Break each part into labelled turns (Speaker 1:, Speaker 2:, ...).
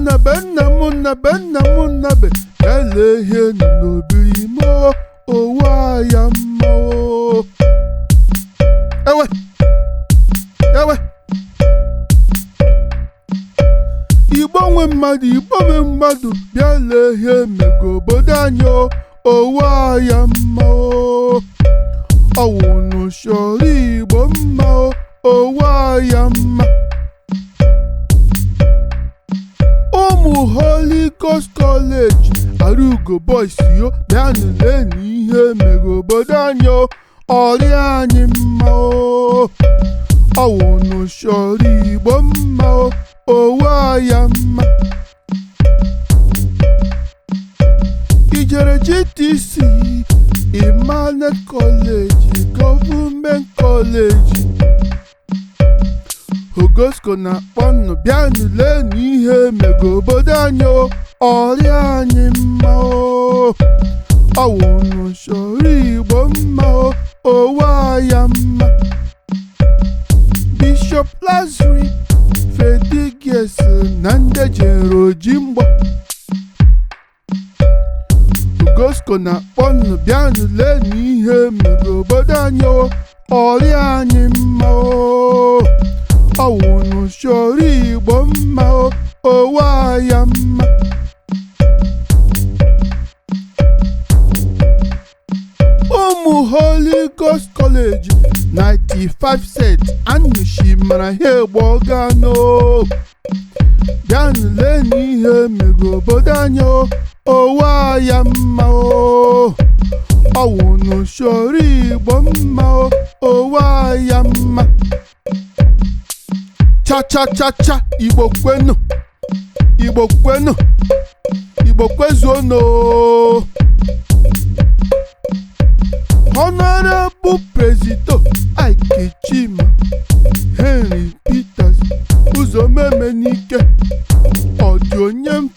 Speaker 1: Nnabe ele ihe n'obiri mo Owe-Ayanma o. Ewe Igbo nwe mmadụ bịa lee ihe mego obodo anyị o Owe-Ayanma o. Ọwụnụ chọrọ Igbo mma o Owe-Ayanma. Ụmụ Holy Ghost College Arugo Boys yo bịanụ lee n'ihe mego obodo anyị o ọrịa anyị mma o. Ọwụnụ chọrọ Igbo mma o Owe-Ayanma. Ijere GTC Emmanuel College Government College Ogosko na-akpọ nnụ bịanụ lee n'ihe mego obodo anyị o ọrịa anyị mma o. Ọwụnụ chọrọ Igbo mma o Owe-Ayanma. Bishop Lazarus Fediges na ndị jere oji mgbọ Ogosko na-akpọ nnụ bịanụ lee n'ihe mego obodo anyị o ọrịa anyị mma o. Ọwụnụ chọrọ Igbo mma o Owe-Ayanma. Ụmụ Holy Ghost College 95 set anụchi mara ha egbo gano bịanụ lee n'ihe mego obodo anyị o Owe-Ayanma o. Ọwụnụ chọrọ Igbo mma o Owe-Ayanma. Cha Igbo kwezuonu. Honorable President Ike Chima Henry Peters Uzomemenike Odionye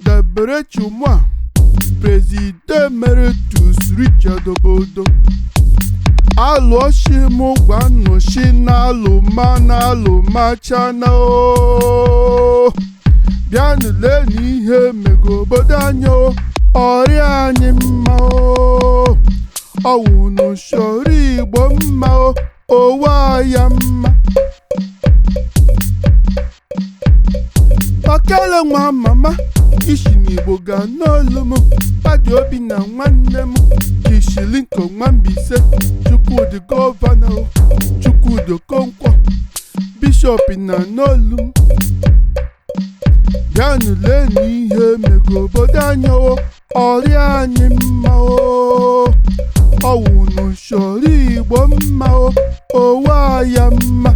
Speaker 1: Debere Chumwa President Emeritus Richard Obodo Alụọchimu gwanụchi n'alụma chana o. Bịanụ lee n'ihe mego obodo anyị o ọrịa anyị mma o. Ọwụnụ chọrọ Igbo mma o Owe-Ayanma. Okele nwa mama isi n'Igbo ga n'olu m Padi Obi na nwanne m Kishilinko Nwambise Chukwudi Gọvanọ Chukwudi Okonkwo Bishop na n'olu m. Bịanụ lee n'ihe mego obodo anyị o ọrịa anyị mma o. Ọwụnụ chọrọ Igbo mma o Owe-Ayanma.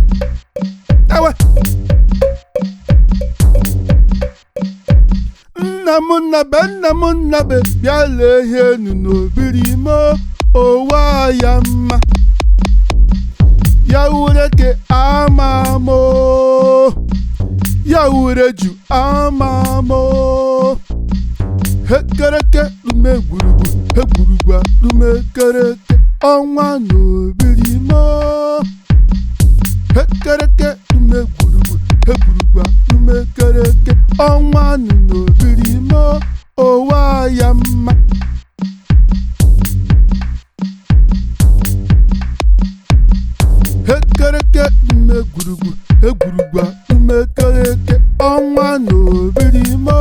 Speaker 1: Nnabe bịa lee ihe n'obiri mo Owe-Ayanma. Ya ureke ama mo ya ureju ama mo. Hekereke lume gburugwa lume kereke ọnwa n'obiri mo. Hekereke lume gburugwa lume kereke ọnwa n'obiri mo Owe-Ayanma. Hekereke lume gburugwa lume kereke ọnwa n'obiri mo